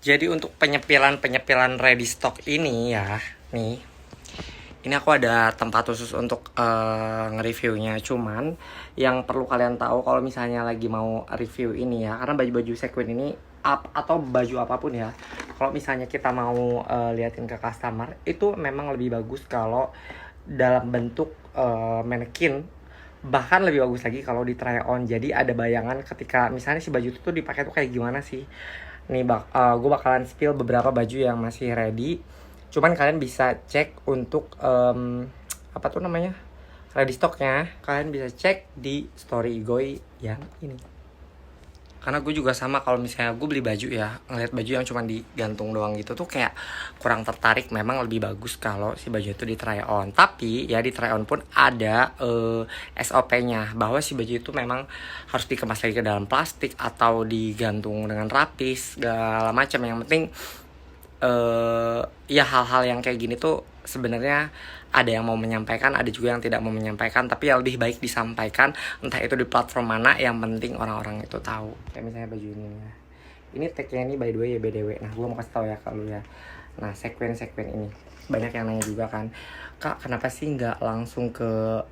Jadi untuk penyepilan ready stock ini ya, nih. Ini aku ada tempat khusus untuk nge-reviewnya. Cuman yang perlu kalian tahu kalau misalnya lagi mau review ini ya, karena baju-baju sequin ini atau baju apapun ya, kalau misalnya kita mau liatin ke customer, itu memang lebih bagus kalau dalam bentuk manekin. Bahkan lebih bagus lagi kalau di try on. Jadi ada bayangan ketika misalnya si baju itu tuh dipakai tuh kayak gimana sih. Nih gue bakalan spill beberapa baju yang masih ready. Cuman kalian bisa cek untuk apa tuh namanya, ready stocknya. Kalian bisa cek di story Igoy yang ini. Karena gue juga sama, kalau misalnya gue beli baju ya, ngeliat baju yang cuma digantung doang gitu tuh kayak kurang tertarik. Memang lebih bagus kalau si baju itu di try on. Tapi ya di try on pun ada SOP-nya, bahwa si baju itu memang harus dikemas lagi ke dalam plastik atau digantung dengan rapi segala macam. Yang penting ya hal-hal yang kayak gini tuh sebenarnya ada yang mau menyampaikan, ada juga yang tidak mau menyampaikan, tapi ya lebih baik disampaikan, entah itu di platform mana, yang penting orang-orang itu tahu. Kayak misalnya baju ini ya, ini tagnya ini by the way ya BDW. Nah gue mau kasih tau ya kalau ya, nah sequin ini banyak yang nanya juga kan, Kak kenapa sih nggak langsung ke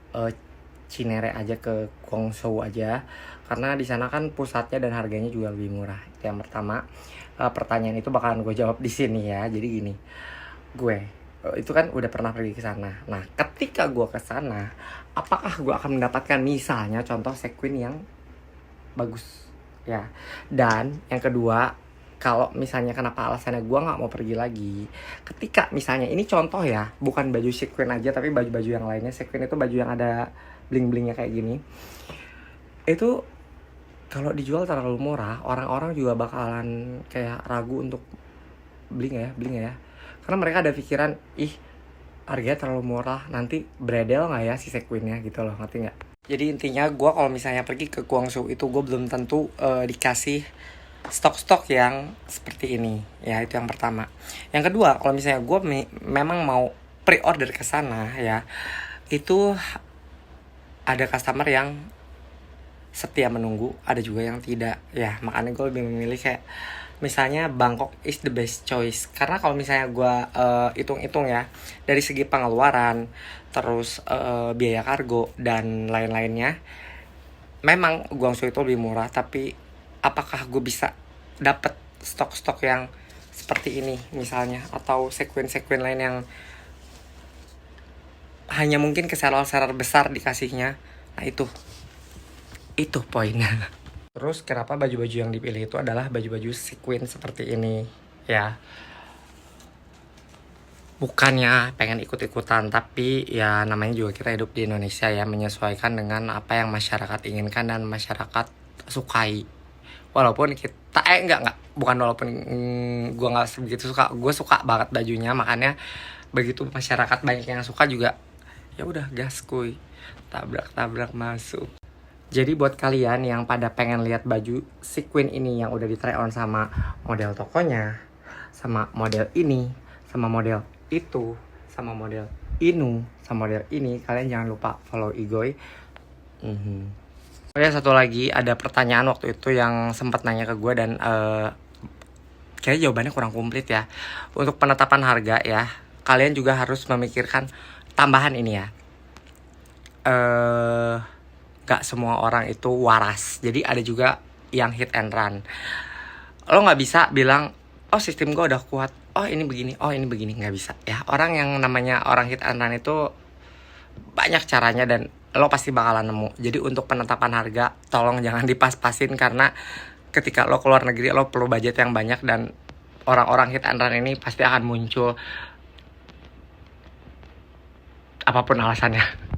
Cinere aja, ke Guangzhou aja, karena di sana kan pusatnya dan harganya juga lebih murah. Itu yang pertama. Pertanyaan itu bakalan gue jawab di sini ya. Jadi gini, gue itu kan udah pernah pergi ke sana. Nah, ketika gue ke sana, apakah gue akan mendapatkan misalnya contoh sequin yang bagus ya? Dan yang kedua, kalau misalnya kenapa alasannya gue nggak mau pergi lagi, ketika misalnya ini contoh ya, bukan baju sequin aja tapi baju-baju yang lainnya. Sequin itu baju yang ada bling-blingnya kayak gini. Itu kalau dijual terlalu murah, orang-orang juga bakalan kayak ragu untuk beli nggak ya. Karena mereka ada pikiran, ih harganya terlalu murah, nanti bredel nggak ya si sequinnya gitu loh, ngerti nggak? Jadi intinya gue kalau misalnya pergi ke Guangzhou itu gue belum tentu dikasih stok-stok yang seperti ini. Ya itu yang pertama. Yang kedua, kalau misalnya gue memang mau pre-order ke sana ya, itu ada customer yang setia menunggu, ada juga yang tidak ya. Makanya gue lebih memilih kayak misalnya Bangkok is the best choice. Karena kalau misalnya gue hitung-hitung ya, dari segi pengeluaran, terus biaya kargo dan lain-lainnya, memang Guangzhou itu lebih murah. Tapi apakah gue bisa dapet stok-stok yang seperti ini misalnya, atau sequin lain yang hanya mungkin ke seller-seller besar dikasihnya? Nah itu poinnya. Terus kenapa baju-baju yang dipilih itu adalah baju-baju sequin seperti ini ya. Bukannya pengen ikut-ikutan, tapi ya namanya juga kita hidup di Indonesia ya, menyesuaikan dengan apa yang masyarakat inginkan dan masyarakat sukai. Walaupun kita bukan walaupun gue nggak sebegitu suka, gue suka banget bajunya. Makanya begitu masyarakat banyak yang suka juga, ya udah gas kuy, tabrak masuk. Jadi buat kalian yang pada pengen lihat baju sequin ini yang udah di try on sama model tokonya, sama model ini, sama model itu, sama model sama model ini, kalian jangan lupa follow Igoy. Oh ya, satu lagi, ada pertanyaan waktu itu yang sempat nanya ke gue dan kayaknya jawabannya kurang komplit ya. Untuk penetapan harga ya, kalian juga harus memikirkan tambahan ini ya. Gak semua orang itu waras. Jadi ada juga yang hit and run. Lo gak bisa bilang, oh sistem gue udah kuat, oh ini begini, gak bisa ya. Orang yang namanya orang hit and run itu banyak caranya dan lo pasti bakalan nemu. Jadi untuk penetapan harga, tolong jangan dipas-pasin, karena ketika lo keluar negeri lo perlu budget yang banyak, dan orang-orang hit and run ini pasti akan muncul apapun alasannya.